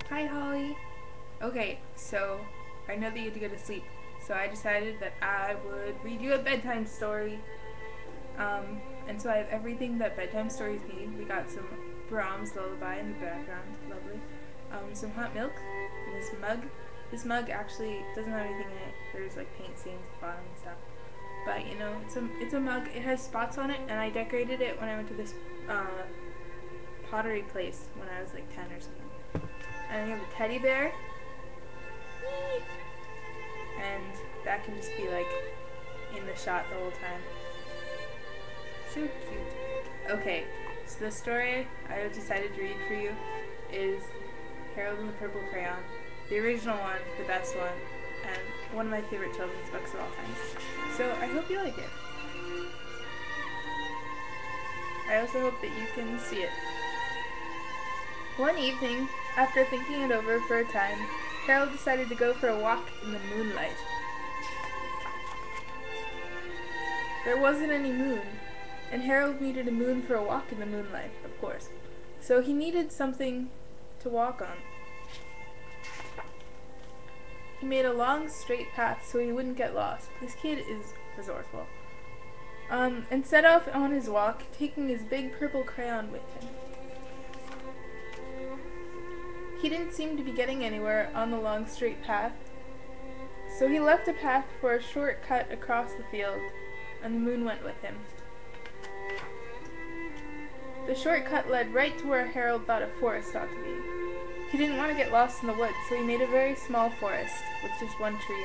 Hi, Holly. Okay, so I know that you had to go to sleep, so I decided that I would read you a bedtime story. And so I have everything that bedtime stories need. We got some Brahms lullaby in the background, lovely. Some hot milk, and this mug. This mug actually doesn't have anything in it. There's like paint stains at the bottom and stuff. But you know, it's a mug. It has spots on it, and I decorated it when I went to this pottery place when I was like 10 or something. And I have a teddy bear. And that can just be like in the shot the whole time. So cute. Okay, so the story I decided to read for you is Harold and the Purple Crayon. The original one, the best one, and one of my favorite children's books of all time. So I hope you like it. I also hope that you can see it. One evening, after thinking it over for a time, Harold decided to go for a walk in the moonlight. There wasn't any moon, and Harold needed a moon for a walk in the moonlight, of course. So he needed something to walk on. He made a long, straight path so he wouldn't get lost. This kid is resourceful. And set off on his walk, taking his big purple crayon with him. He didn't seem to be getting anywhere on the long, straight path, so he left a path for a short cut across the field, and the moon went with him. The shortcut led right to where Harold thought a forest ought to be. He didn't want to get lost in the woods, so he made a very small forest with just one tree in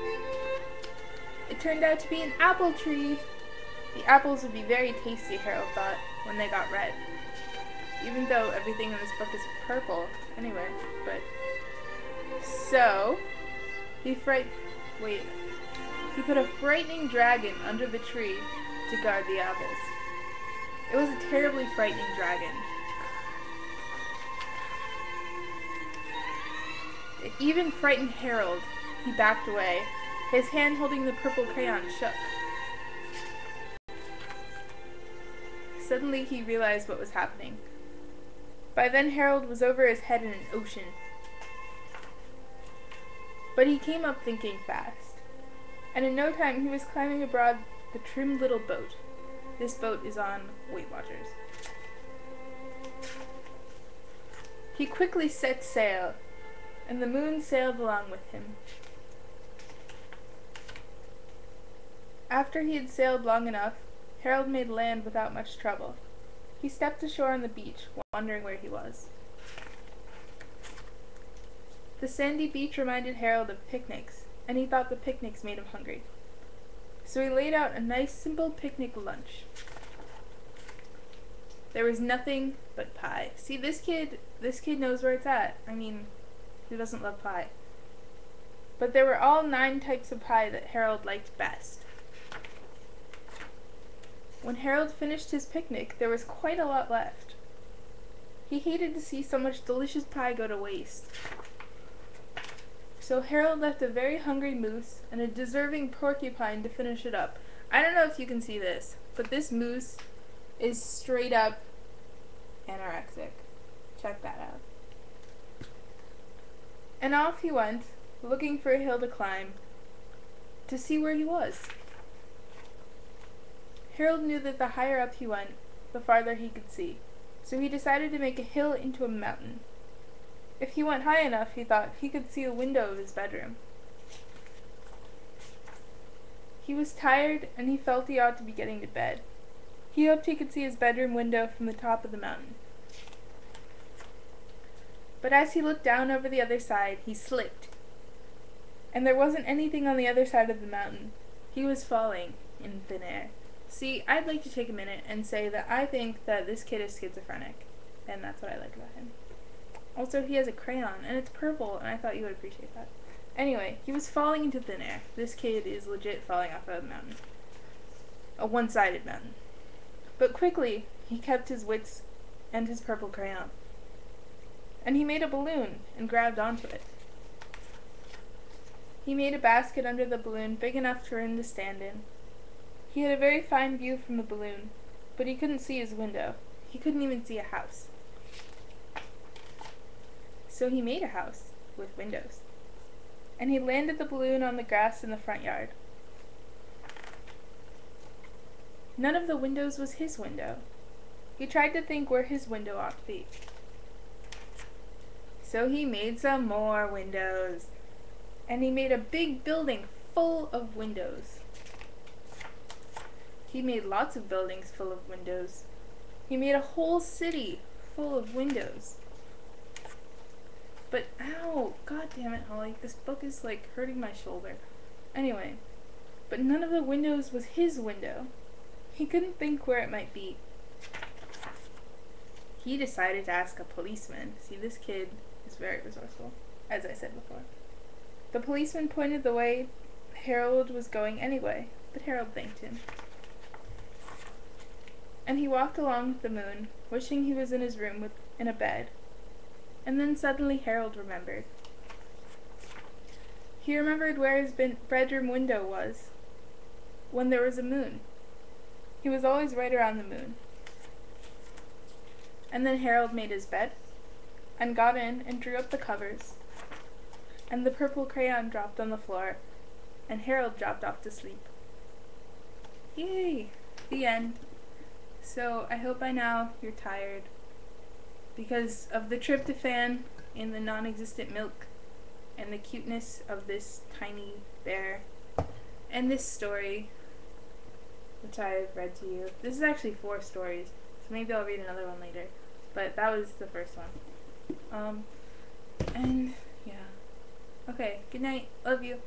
it. It turned out to be an apple tree. The apples would be very tasty, Harold thought, when they got red. Even though everything in this book is purple anyway, but... So, he put a frightening dragon under the tree to guard the apples. It was a terribly frightening dragon. It even frightened Harold. He backed away. His hand holding the purple crayon shook. Suddenly he realized what was happening. By then Harold was over his head in an ocean. But he came up thinking fast. And in no time he was climbing aboard the trim little boat. This boat is on Weight Watchers. He quickly set sail, and the moon sailed along with him. After he had sailed long enough, Harold made land without much trouble. He stepped ashore on the beach, wondering where he was. The sandy beach reminded Harold of picnics, and he thought the picnics made him hungry. So he laid out a nice, simple picnic lunch. There was nothing but pie. See, this kid knows where it's at. I mean, who doesn't love pie? But there were all 9 types of pie that Harold liked best. When Harold finished his picnic, there was quite a lot left. He hated to see so much delicious pie go to waste. So Harold left a very hungry moose and a deserving porcupine to finish it up. I don't know if you can see this, but this moose is straight up anorexic. Check that out. And off he went, looking for a hill to climb, to see where he was. Harold knew that the higher up he went, the farther he could see, so he decided to make a hill into a mountain. If he went high enough, he thought, he could see a window of his bedroom. He was tired, and he felt he ought to be getting to bed. He hoped he could see his bedroom window from the top of the mountain. But as he looked down over the other side, he slipped. And there wasn't anything on the other side of the mountain. He was falling in thin air. See, I'd like to take a minute and say that I think that this kid is schizophrenic. And that's what I like about him. Also, he has a crayon, and it's purple, and I thought you would appreciate that. Anyway, he was falling into thin air. This kid is legit falling off a mountain. A one-sided mountain. But quickly, he kept his wits and his purple crayon. And he made a balloon and grabbed onto it. He made a basket under the balloon big enough for him to stand in. He had a very fine view from the balloon, but he couldn't see his window. He couldn't even see a house. So he made a house with windows. And he landed the balloon on the grass in the front yard. None of the windows was his window. He tried to think where his window ought to be. So he made some more windows. And he made a big building full of windows. He made lots of buildings full of windows. He made a whole city full of windows. But ow, god damn it, Holly, this book is like hurting my shoulder. Anyway, but none of the windows was his window. He couldn't think where it might be. He decided to ask a policeman. See, this kid is very resourceful, as I said before. The policeman pointed the way Harold was going anyway, but Harold thanked him. And he walked along the moon, wishing he was in his room in a bed. And then suddenly Harold remembered. He remembered where his bedroom window was when there was a moon. He was always right around the moon. And then Harold made his bed and got in and drew up the covers. And the purple crayon dropped on the floor, and Harold dropped off to sleep. Yay! The end. So I hope by now you're tired because of the tryptophan in the non-existent milk and the cuteness of this tiny bear and this story which I've read to you. This is actually 4 stories, so maybe I'll read another one later, but that was the first one. And yeah. Okay, good night. Love you.